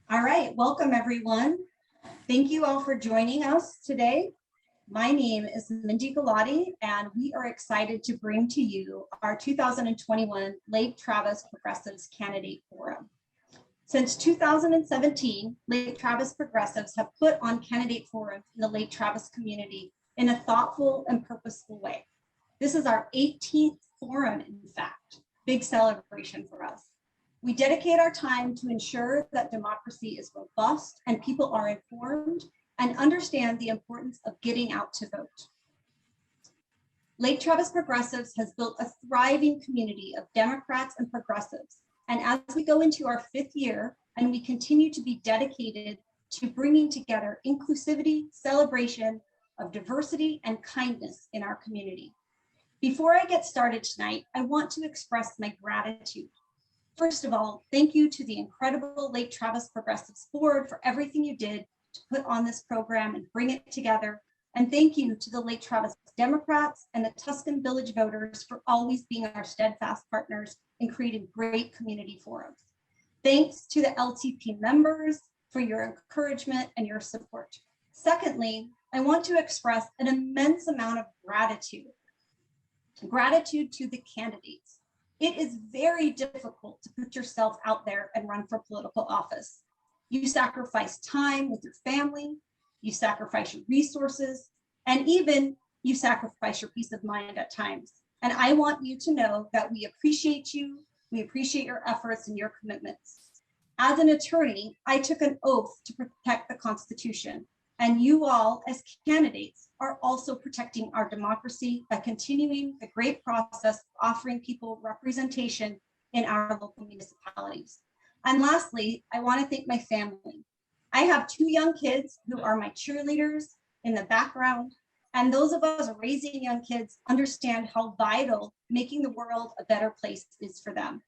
All right, welcome everyone. Thank you all for joining us today. My name is Mindy Galati, and we are excited to bring to you our 2021 Lake Travis Progressives Candidate Forum. Since 2017, Lake Travis Progressives have put on candidate forums in the Lake Travis community in a thoughtful and purposeful way. This is our 18th forum, in fact, big celebration for us. We dedicate our time to ensure that democracy is robust and people are informed and understand the importance of getting out to vote. Lake Travis Progressives has built a thriving community of Democrats and progressives. And as we go into our 5th year and we continue to be dedicated to bringing together inclusivity, celebration of diversity, and kindness in our community. Before I get started tonight, I want to express my gratitude. First of all, thank you to the incredible Lake Travis Progressives Board for everything you did to put on this program and bring it together. And thank you to the Lake Travis Democrats and the Tuscan Village voters for always being our steadfast partners in creating great community forums. Thanks to the LTP members for your encouragement and your support. Secondly, I want to express an immense amount of gratitude. Gratitude to the candidates. It is very difficult to put yourself out there and run for political office. You sacrifice time with your family, you sacrifice your resources, and even you sacrifice your peace of mind at times. And I want you to know that we appreciate you, we appreciate your efforts and your commitments. As an attorney, I took an oath to protect the Constitution, and you all as candidates are also protecting our democracy by continuing the great process of offering people representation in our local municipalities. And lastly, I want to thank my family. I have 2 young kids who are my cheerleaders in the background, and those of us raising young kids understand how vital making the world a better place is for them.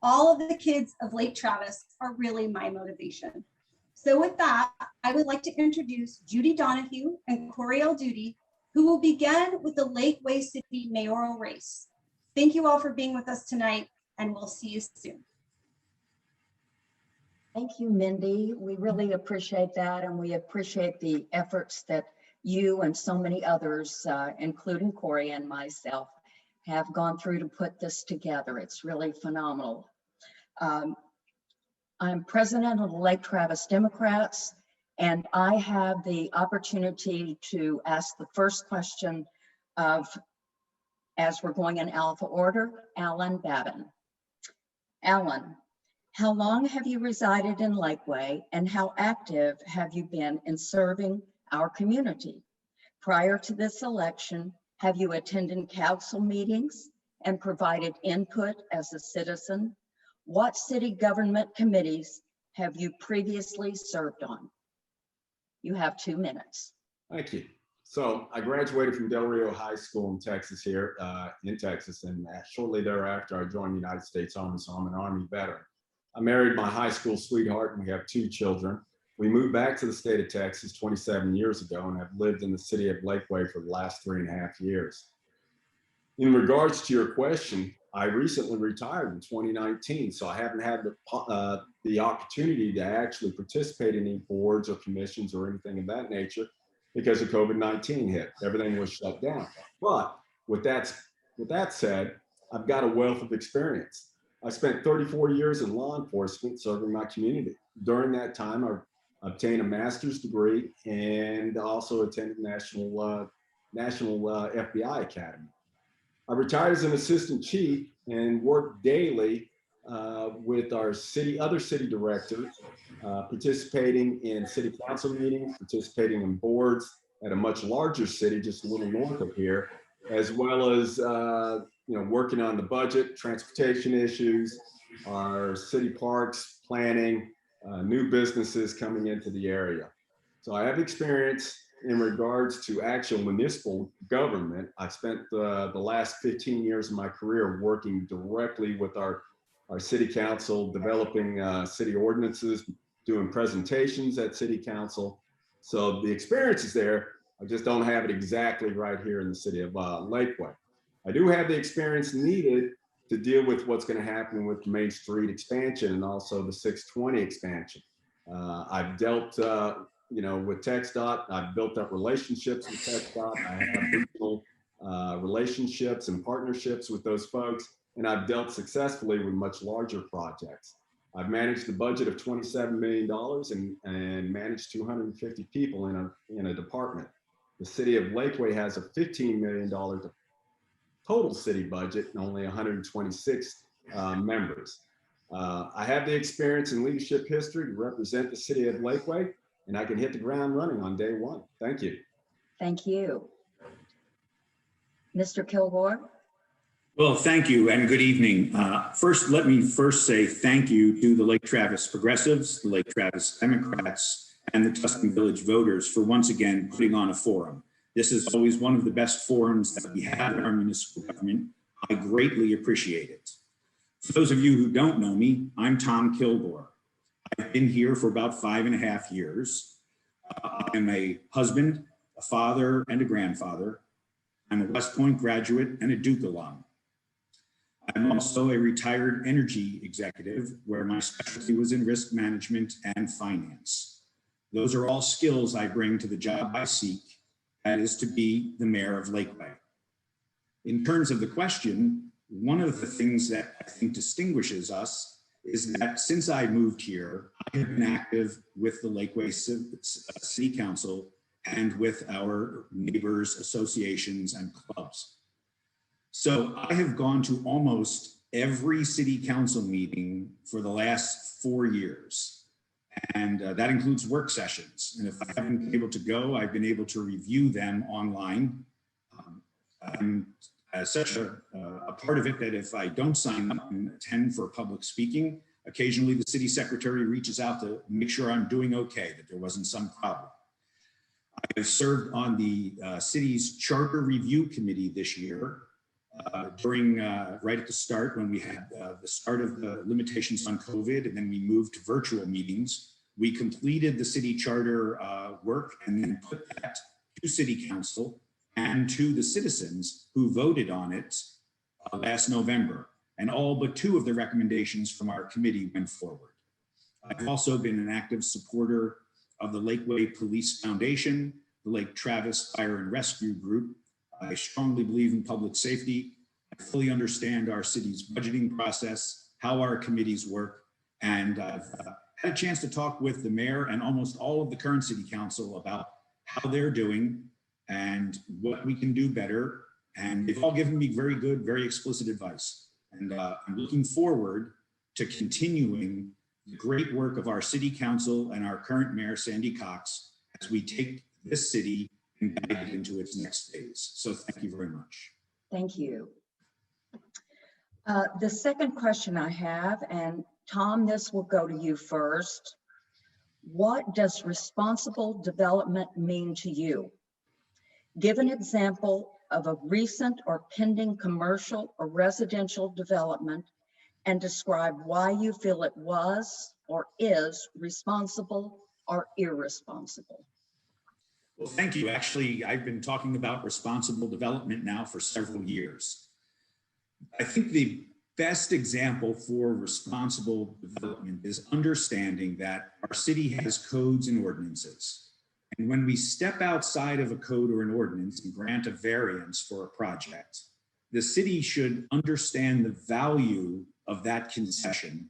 All of the kids of Lake Travis are really my motivation. So with that, I would like to introduce Judy Donahue and Coriel Duty, who will begin with the Lakeway City mayoral race. Thank you all for being with us tonight, and we'll see you soon. Thank you, Mindy. We really appreciate that, and we appreciate the efforts that you and so many others, including Corey and myself, have gone through to put this together. It's really phenomenal. I'm president of the Lake Travis Democrats, and I have the opportunity to ask the first question of, as we're going in alpha order, Alan Babin. Alan, how long have you resided in Lakeway, and how active have you been in serving our community? Prior to this election, have you attended council meetings and provided input as a citizen? What city government committees have you previously served on? You have 2 minutes. Thank you. So I graduated from Del Rio High School in Texas and shortly thereafter I joined the United States Army, so I'm an Army veteran. I married my high school sweetheart and we have 2 children. We moved back to the state of Texas 27 years ago and have lived in the city of Lakeway for the last 3.5 years. In regards to your question, I recently retired in 2019, so I haven't had the opportunity to actually participate in any boards or commissions or anything of that nature because of COVID-19 hit. Everything was shut down. But with that said, I've got a wealth of experience. I spent 34 years in law enforcement serving my community. During that time, I obtained a master's degree and also attended National FBI Academy. I retired as an assistant chief and worked daily with our other city directors, participating in city council meetings, participating in boards at a much larger city, just a little north of here, as well as working on the budget, transportation issues, our city parks, planning, new businesses coming into the area. So I have experience in regards to actual municipal government. I spent the last 15 years of my career working directly with our city council, developing city ordinances, doing presentations at city council. So the experience is there. I just don't have it exactly right here in the city of Lakeway. I do have the experience needed to deal with what's going to happen with Main Street expansion and also the 620 expansion. I've dealt, with TxDOT. I've built up relationships with TxDOT. I have regional relationships and partnerships with those folks, and I've dealt successfully with much larger projects. I've managed a budget of $27 million and managed 250 people in a department. The city of Lakeway has a $15 million total city budget and only 126 members. I have the experience and leadership history to represent the city of Lakeway, and I can hit the ground running on day one. Thank you. Thank you. Mr. Kilgore? Well, thank you and good evening. Let me say thank you to the Lake Travis Progressives, the Lake Travis Democrats, and the Tustin Village voters for once again putting on a forum. This is always one of the best forums that we have in our municipal government. I greatly appreciate it. For those of you who don't know me, I'm Tom Kilgore. I've been here for about 5.5 years. I'm a husband, a father, and a grandfather. I'm a West Point graduate and a Duke alum. I'm also a retired energy executive where my specialty was in risk management and finance. Those are all skills I bring to the job I seek, that is to be the mayor of Lakeway. In terms of the question, one of the things that I think distinguishes us is that since I moved here, I have been active with the Lakeway City Council and with our neighbors, associations, and clubs. So I have gone to almost every city council meeting for the last 4 years. And that includes work sessions. And if I haven't been able to go, I've been able to review them online. I'm such a part of it that if I don't sign up and attend for public speaking, occasionally the city secretary reaches out to make sure I'm doing okay, that there wasn't some problem. I've served on the city's charter review committee this year during right at the start when we had the start of the limitations on COVID, and then we moved to virtual meetings. We completed the city charter work and then put that to city council and to the citizens who voted on it last November. And all but 2 of the recommendations from our committee went forward. I've also been an active supporter of the Lakeway Police Foundation, the Lake Travis Fire and Rescue Group. I strongly believe in public safety. I fully understand our city's budgeting process, how our committees work, and I've had a chance to talk with the mayor and almost all of the current city council about how they're doing and what we can do better. And they've all given me very good, very explicit advice. And I'm looking forward to continuing the great work of our city council and our current mayor, Sandy Cox, as we take this city and guide it into its next phase. So thank you very much. Thank you. The second question I have, and Tom, this will go to you first. What does responsible development mean to you? Give an example of a recent or pending commercial or residential development and describe why you feel it was or is responsible or irresponsible. Well, thank you. Actually, I've been talking about responsible development now for several years. I think the best example for responsible development is understanding that our city has codes and ordinances. And when we step outside of a code or an ordinance and grant a variance for a project, the city should understand the value of that concession,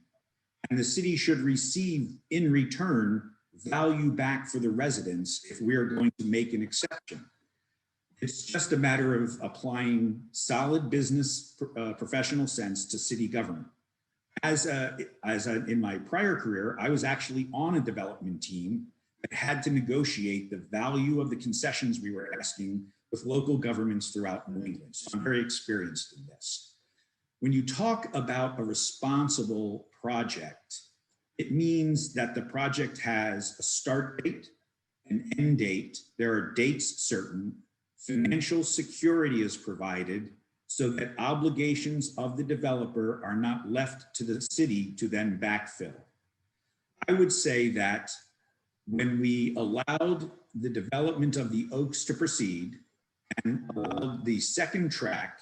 and the city should receive in return value back for the residents if we are going to make an exception. It's just a matter of applying solid business professional sense to city government. In my prior career, I was actually on a development team that had to negotiate the value of the concessions we were asking with local governments throughout New England. So I'm very experienced in this. When you talk about a responsible project, it means that the project has a start date, an end date, there are dates certain, financial security is provided so that obligations of the developer are not left to the city to then backfill. I would say that when we allowed the development of the Oaks to proceed and allowed the second track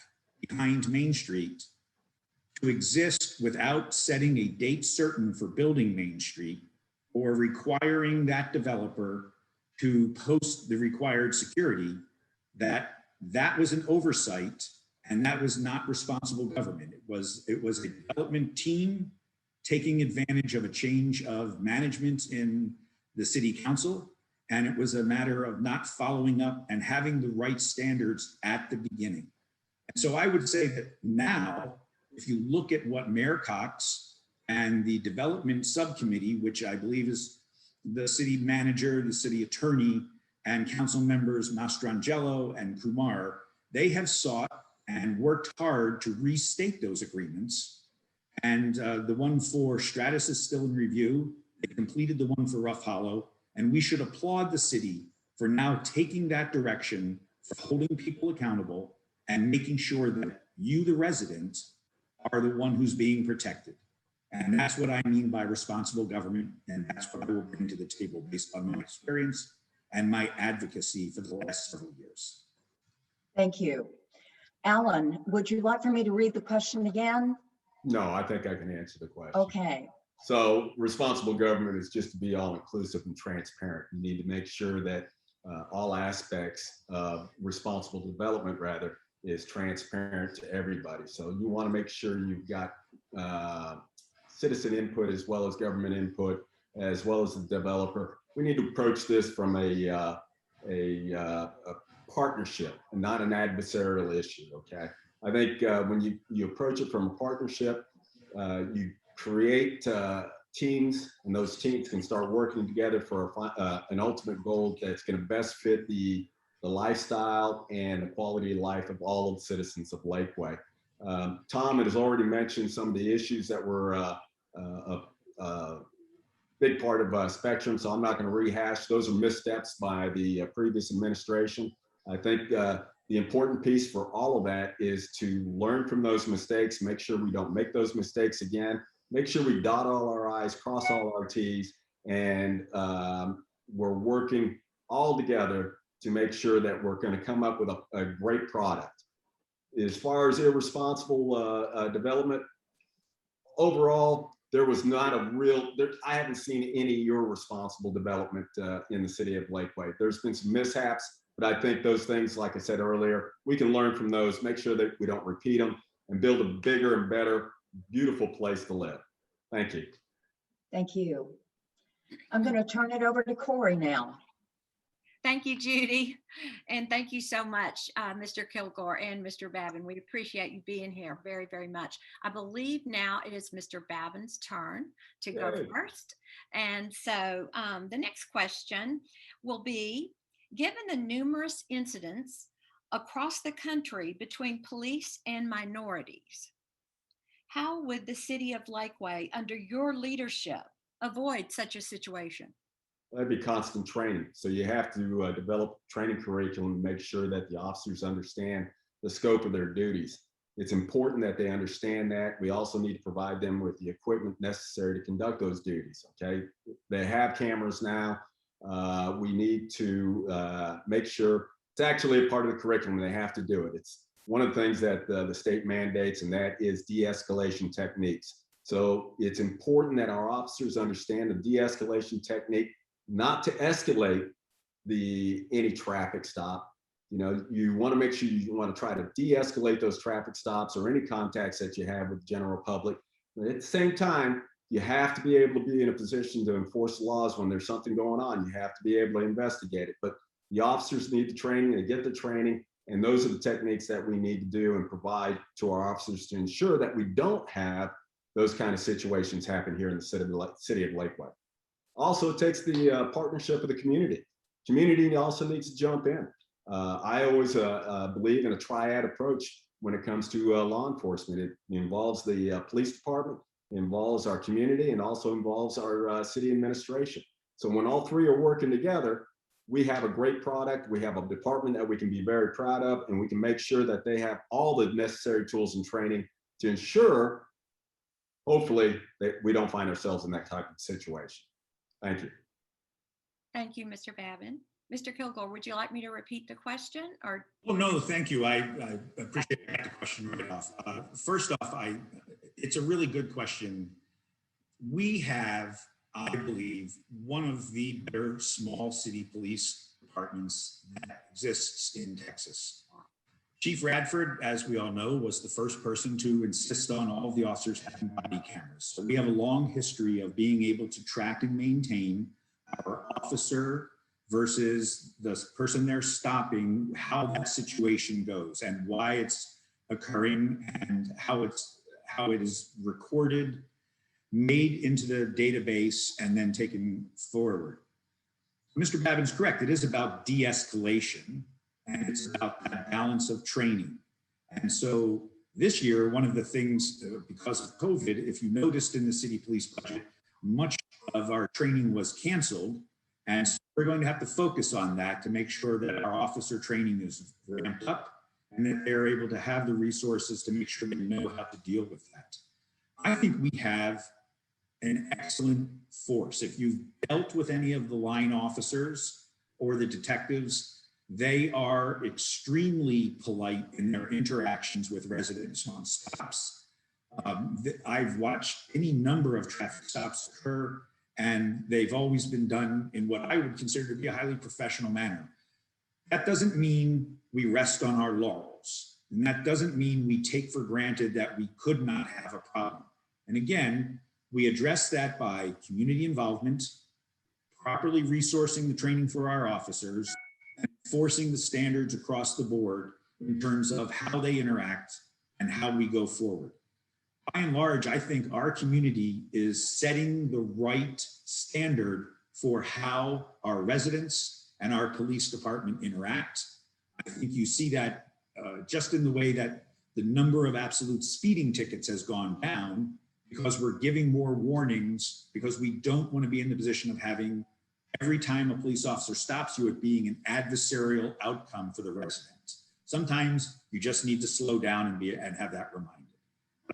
behind Main Street to exist without setting a date certain for building Main Street or requiring that developer to post the required security, that was an oversight, and that was not responsible government. It was a development team taking advantage of a change of management in the city council, and it was a matter of not following up and having the right standards at the beginning. And so I would say that now, if you look at what Mayor Cox and the development subcommittee, which I believe is the city manager, the city attorney, and council members Mastrangelo and Kumar, they have sought and worked hard to restate those agreements. And the one for Stratus is still in review. They completed the one for Rough Hollow, and we should applaud the city for now taking that direction, for holding people accountable and making sure that you, the resident, are the one who's being protected. And that's what I mean by responsible government. And that's what I will bring to the table based on my experience and my advocacy for the last several years. Thank you. Alan, would you like for me to read the question again? No, I think I can answer the question. Okay. So responsible government is just to be all inclusive and transparent. You need to make sure that all aspects of responsible development, rather, is transparent to everybody. So you want to make sure you've got citizen input as well as government input, as well as the developer. We need to approach this from a partnership and not an adversarial issue. Okay, I think when you approach it from a partnership, you create teams, and those teams can start working together for an ultimate goal that's going to best fit the lifestyle and the quality of life of all of the citizens of Lakeway. Tom has already mentioned some of the issues that were a big part of Spectrum, so I'm not going to rehash. Those are missteps by the previous administration. I think the important piece for all of that is to learn from those mistakes, make sure we don't make those mistakes again, make sure we dot all our I's, cross all our T's, and we're working all together to make sure that we're going to come up with a great product. As far as irresponsible development, overall, there was not a real, I haven't seen any irresponsible development in the city of Lakeway. There's been some mishaps, but I think those things, like I said earlier, we can learn from those, make sure that we don't repeat them, and build a bigger and better, beautiful place to live. Thank you. Thank you. I'm going to turn it over to Corey now. Thank you, Judy. And thank you so much, Mr. Kilgore and Mr. Babin. We appreciate you being here very, very much. I believe now it is Mr. Babin's turn to go first. And so the next question will be, given the numerous incidents across the country between police and minorities, how would the city of Lakeway, under your leadership, avoid such a situation? That'd be constant training. So you have to develop training curriculum to make sure that the officers understand the scope of their duties. It's important that they understand that. We also need to provide them with the equipment necessary to conduct those duties, okay? They have cameras now. We need to make sure it's actually a part of the curriculum. They have to do it. It's one of the things that the state mandates, and that is de-escalation techniques. So it's important that our officers understand the de-escalation technique, not to escalate any traffic stop. You know, you want to make sure you want to try to de-escalate those traffic stops or any contacts that you have with the general public. But at the same time, you have to be able to be in a position to enforce laws when there's something going on. You have to be able to investigate it. But the officers need the training, they get the training, and those are the techniques that we need to do and provide to our officers to ensure that we don't have those kind of situations happen here in the city of Lakeway. Also, it takes the partnership of the community. Community also needs to jump in. I always believe in a triad approach when it comes to law enforcement. It involves the police department, it involves our community, and also involves our city administration. So when all three are working together, we have a great product. We have a department that we can be very proud of, and we can make sure that they have all the necessary tools and training to ensure, hopefully, that we don't find ourselves in that type of situation. Thank you. Thank you, Mr. Babin. Mr. Kilgore, would you like me to repeat the question, or? Well, no, thank you. I appreciate the question right off. First off, it's a really good question. We have I believe, one of the better small city police departments that exists in Texas. Chief Radford, as we all know, was the first person to insist on all of the officers having body cameras. So we have a long history of being able to track and maintain our officer versus the person they're stopping, how that situation goes and why it's occurring and how it is recorded, made into the database, and then taken forward. Mr. Babin's correct. It is about de-escalation, and it's about that balance of training. And so this year, one of the things, because of COVID, if you noticed in the city police budget, much of our training was canceled. And so we're going to have to focus on that to make sure that our officer training is ramped up and that they're able to have the resources to make sure they know how to deal with that. I think we have an excellent force. If you've dealt with any of the line officers or the detectives, they are extremely polite in their interactions with residents on stops. I've watched any number of traffic stops occur, and they've always been done in what I would consider to be a highly professional manner. That doesn't mean we rest on our laurels. And that doesn't mean we take for granted that we could not have a problem. And again, we address that by community involvement, properly resourcing the training for our officers, and enforcing the standards across the board in terms of how they interact and how we go forward. By and large, I think our community is setting the right standard for how our residents and our police department interact. I think you see that just in the way that the number of absolute speeding tickets has gone down, because we're giving more warnings, because we don't want to be in the position of having every time a police officer stops you, it being an adversarial outcome for the resident. Sometimes you just need to slow down and have that reminded.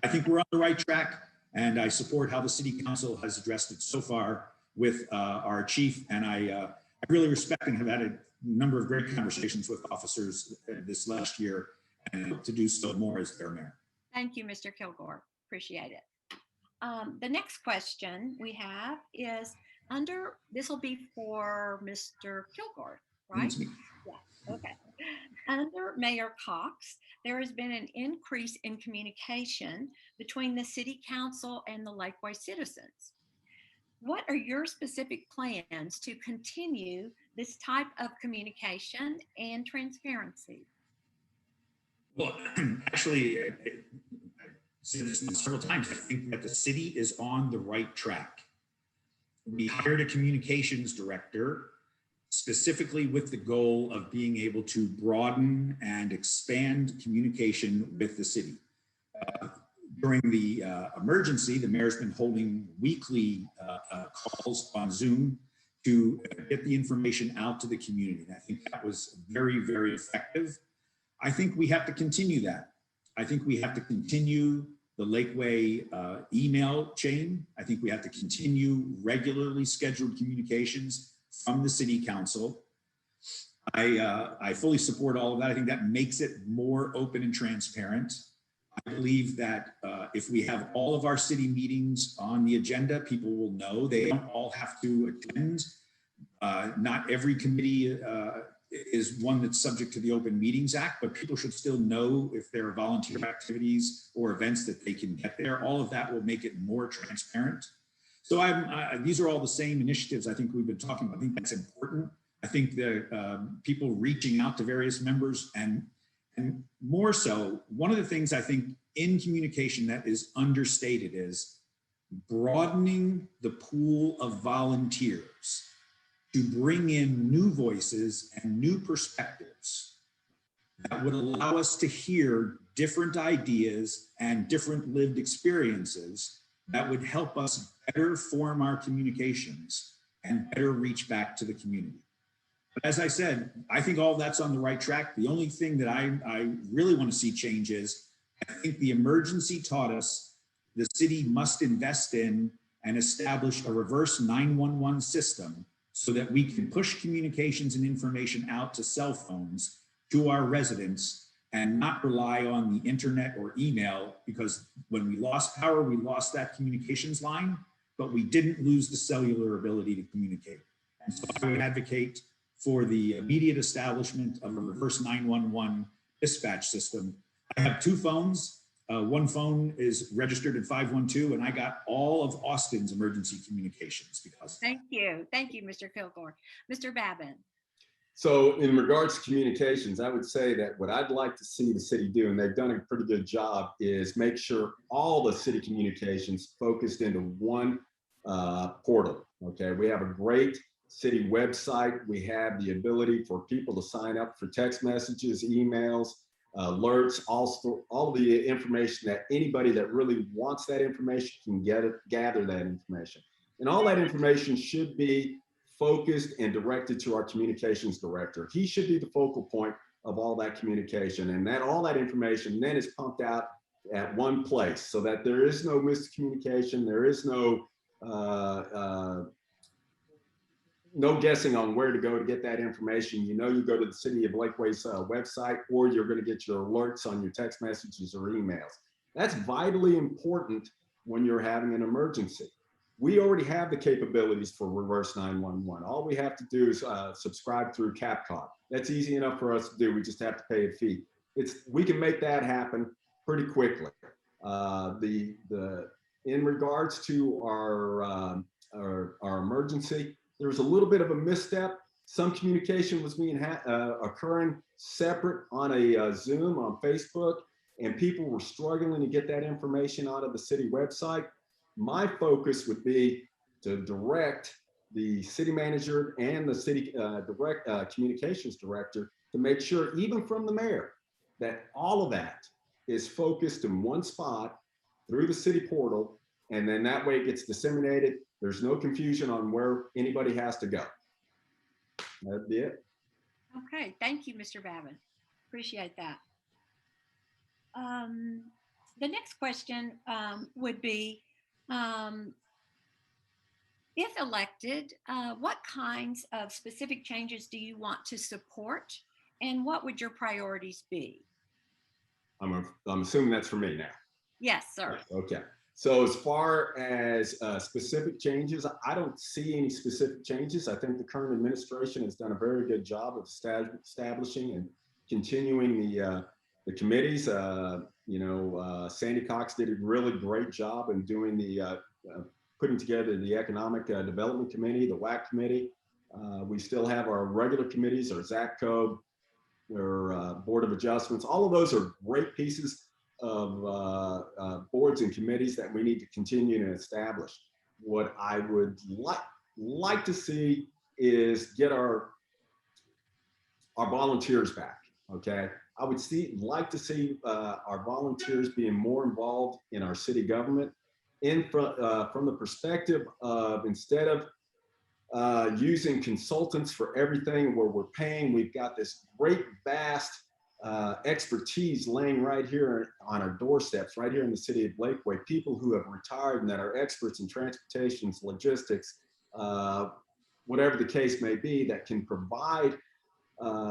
I think we're on the right track, and I support how the City Council has addressed it so far with our chief, and I really respect and have had a number of great conversations with officers this last year, and hope to do so more as their mayor. Thank you, Mr. Kilgore. Appreciate it. The next question we have is this will be for Mr. Kilgore, right? Yeah, okay. Under Mayor Cox, there has been an increase in communication between the City Council and the Lakeway citizens. What are your specific plans to continue this type of communication and transparency? Well, actually, I've said this several times. I think that the city is on the right track. We hired a communications director specifically with the goal of being able to broaden and expand communication with the city. During the emergency, the mayor's been holding weekly calls on Zoom to get the information out to the community. And I think that was very, very effective. I think we have to continue that. I think we have to continue the Lakeway email chain. I think we have to continue regularly scheduled communications from the City Council. I fully support all of that. I think that makes it more open and transparent. I believe that if we have all of our city meetings on the agenda, people will know. They don't all have to attend. Not every committee is one that's subject to the Open Meetings Act, but people should still know if there are volunteer activities or events that they can get there. All of that will make it more transparent. So these are all the same initiatives I think we've been talking about. I think that's important. I think the people reaching out to various members and more so, one of the things I think in communication that is understated is broadening the pool of volunteers to bring in new voices and new perspectives that would allow us to hear different ideas and different lived experiences that would help us better form our communications and better reach back to the community. But as I said, I think all that's on the right track. The only thing that I really want to see change is, I think the emergency taught us the city must invest in and establish a reverse 911 system so that we can push communications and information out to cell phones to our residents and not rely on the internet or email, because when we lost power, we lost that communications line. but we didn't lose the cellular ability to communicate. And so I would advocate for the immediate establishment of a reverse 911 dispatch system. I have two phones. One phone is registered at 512, and I got all of Austin's emergency communications because. Thank you. Thank you, Mr. Kilgore. Mr. Babin. So in regards to communications, I would say that what I'd like to see the city do, and they've done a pretty good job, is make sure all the city communications focused into one portal. Okay, we have a great city website. We have the ability for people to sign up for text messages, emails, alerts, all the information that anybody that really wants that information can gather that information. And all that information should be focused and directed to our communications director. He should be the focal point of all that communication, and that all that information then is pumped out at one place so that there is no miscommunication, there is no no guessing on where to go to get that information. You know, you go to the City of Lakeway's website, or you're going to get your alerts on your text messages or emails. That's vitally important when you're having an emergency. We already have the capabilities for reverse 911. All we have to do is subscribe through Capcom. That's easy enough for us to do. We just have to pay a fee. We can make that happen pretty quickly. In regards to our emergency, there was a little bit of a misstep. Some communication was being occurring separate on a Zoom on Facebook, and people were struggling to get that information out of the city website. My focus would be to direct the city manager and the city communications director to make sure, even from the mayor, that all of that is focused in one spot through the city portal, and then that way it gets disseminated. There's no confusion on where anybody has to go. That'd be it. Okay, thank you, Mr. Babin. Appreciate that. The next question would be, if elected, what kinds of specific changes do you want to support, and what would your priorities be? I'm assuming that's for me now. Yes, sir. Okay. So as far as specific changes, I don't see any specific changes. I think the current administration has done a very good job of establishing and continuing the committees. Sandy Cox did a really great job in doing the putting together the Economic Development Committee, the WAC committee. We still have our regular committees, our ZACCO, our Board of Adjustments. All of those are great pieces of boards and committees that we need to continue to establish. What I would like to see is get our volunteers back. Okay, I would like to see our volunteers being more involved in our city government, from the perspective of, instead of using consultants for everything where we're paying, we've got this great vast expertise laying right here on our doorsteps, right here in the city of Lakeway, people who have retired and that are experts in transportation, logistics, whatever the case may be, that can provide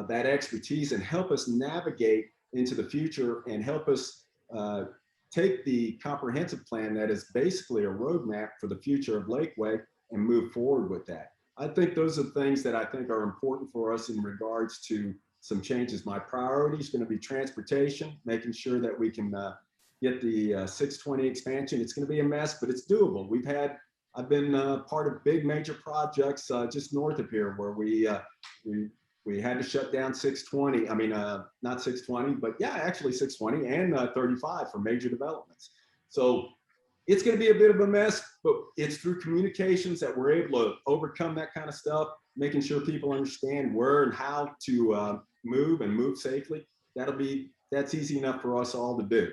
that expertise and help us navigate into the future and help us take the comprehensive plan that is basically a roadmap for the future of Lakeway and move forward with that. I think those are things that I think are important for us in regards to some changes. My priority is going to be transportation, making sure that we can get the 620 expansion. It's going to be a mess, but it's doable. I've been part of big major projects just north of here where we had to shut down 620. I mean, not 620, but yeah, actually 620 and 35 for major developments. So it's going to be a bit of a mess, but it's through communications that we're able to overcome that kind of stuff, making sure people understand where and how to move and move safely. That's easy enough for us all to do.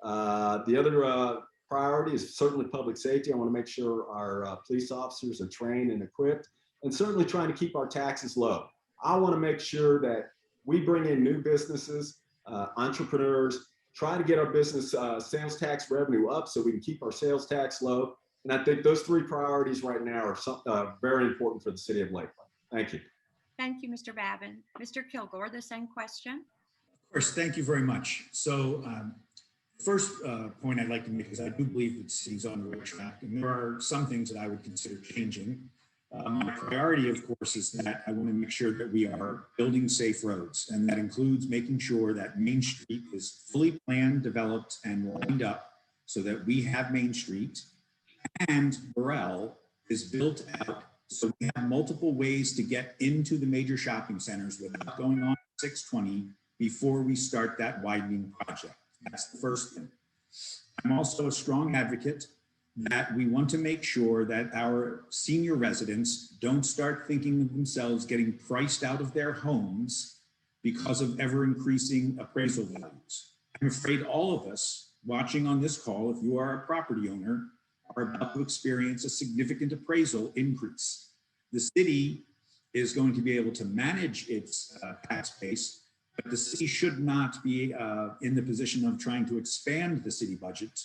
The other priority is certainly public safety. I want to make sure our police officers are trained and equipped, and certainly trying to keep our taxes low. I want to make sure that we bring in new businesses, entrepreneurs, try to get our business sales tax revenue up so we can keep our sales tax low. And I think those three priorities right now are very important for the city of Lakeway. Thank you. Thank you, Mr. Babin. Mr. Kilgore, the same question. Of course, thank you very much. So first point I'd like to make is I do believe that the city's on the right track, and there are some things that I would consider changing. My priority, of course, is that I want to make sure that we are building safe roads, and that includes making sure that Main Street is fully planned, developed, and lined up so that we have Main Street, and Mayoral is built out so we have multiple ways to get into the major shopping centers without going on 620 before we start that widening project. That's the first thing. I'm also a strong advocate that we want to make sure that our senior residents don't start thinking of themselves getting priced out of their homes because of ever increasing appraisal values. I'm afraid all of us watching on this call, if you are a property owner, are about to experience a significant appraisal increase. The city is going to be able to manage its tax base, but the city should not be in the position of trying to expand the city budget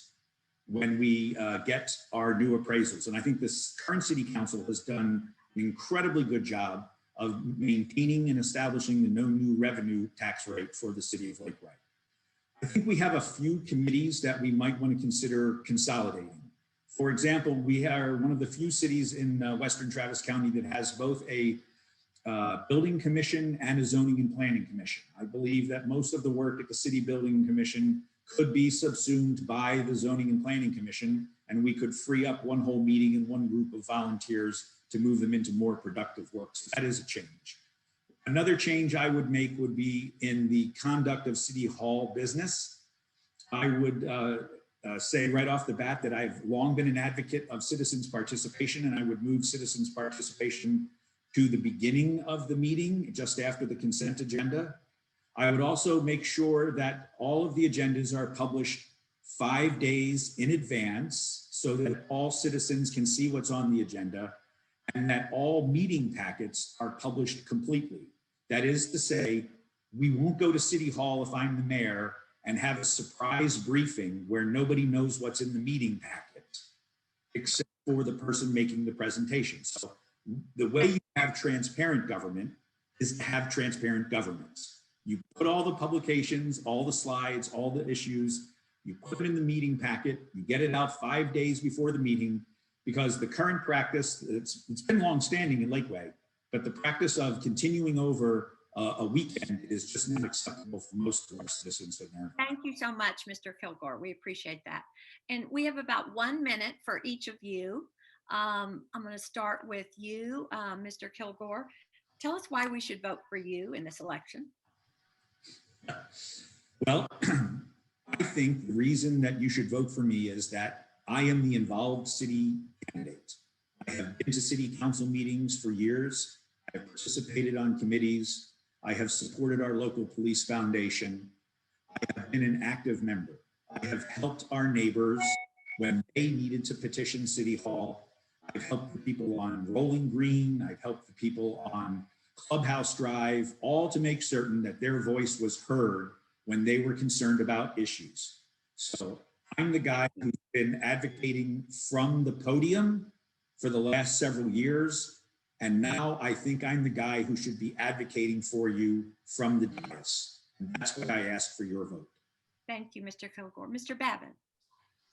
when we get our new appraisals. And I think this current city council has done an incredibly good job of maintaining and establishing the no new revenue tax rate for the city of Lakeway. I think we have a few committees that we might want to consider consolidating. For example, we are one of the few cities in Western Travis County that has both a building commission and a zoning and planning commission. I believe that most of the work at the city building commission could be subsumed by the zoning and planning commission, and we could free up one whole meeting and one group of volunteers to move them into more productive work. So that is a change. Another change I would make would be in the conduct of city hall business. I would say right off the bat that I've long been an advocate of citizens participation, and I would move citizens participation to the beginning of the meeting, just after the consent agenda. I would also make sure that all of the agendas are published 5 days in advance so that all citizens can see what's on the agenda, and that all meeting packets are published completely. That is to say, we won't go to City Hall if I'm the mayor and have a surprise briefing where nobody knows what's in the meeting packet, except for the person making the presentation. So the way you have transparent government is to have transparent governance. You put all the publications, all the slides, all the issues, you put it in the meeting packet, you get it out 5 days before the meeting, because the current practice, it's been long-standing in Lakeway, but the practice of continuing over a weekend is just not acceptable for most of our citizens in there. Thank you so much, Mr. Kilgore. We appreciate that. And we have about 1 minute for each of you. I'm going to start with you, Mr. Kilgore. Tell us why we should vote for you in this election. Well, I think the reason that you should vote for me is that I am the involved city candidate. I have been to city council meetings for years. I have participated on committees. I have supported our local police foundation. I have been an active member. I have helped our neighbors when they needed to petition City Hall. I've helped the people on Rolling Green. I've helped the people on Clubhouse Drive, all to make certain that their voice was heard when they were concerned about issues. So I'm the guy who's been advocating from the podium for the last several years. And now I think I'm the guy who should be advocating for you from the dais. And that's what I ask for your vote. Thank you, Mr. Kilgore. Mr. Babin.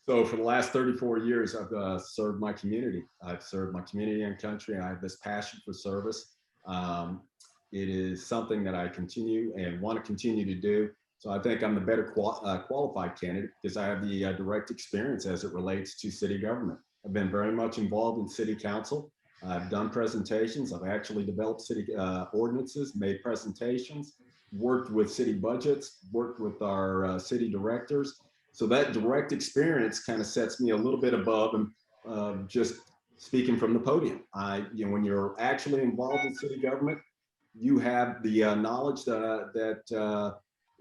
So for the last 34 years, I've served my community. I've served my community and country. I have this passion for service. It is something that I continue and want to continue to do. So I think I'm the better qualified candidate because I have the direct experience as it relates to city government. I've been very much involved in city council. I've done presentations. I've actually developed city ordinances, made presentations, worked with city budgets, worked with our city directors. So that direct experience kind of sets me a little bit above and just speaking from the podium. When you're actually involved in city government, you have the knowledge that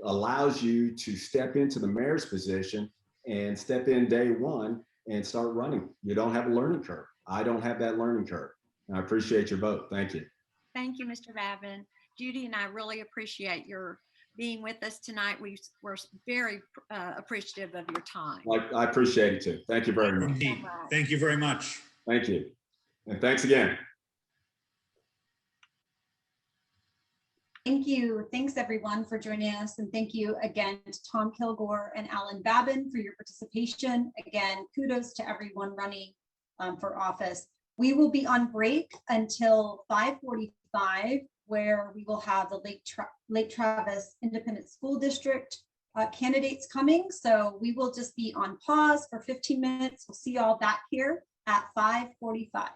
allows you to step into the mayor's position and step in day one and start running. You don't have a learning curve. I don't have that learning curve. And I appreciate your vote. Thank you. Thank you, Mr. Babin. Judy and I really appreciate your being with us tonight. We're very appreciative of your time. I appreciate it too. Thank you very much. Indeed. Thank you very much. Thank you. And thanks again. Thank you. Thanks everyone for joining us. And thank you again to Tom Kilgore and Alan Babin for your participation. Again, kudos to everyone running for office. We will be on break until 5:45, where we will have the Lake Travis Independent School District candidates coming. So we will just be on pause for 15 minutes. We'll see you all back here at 5:45.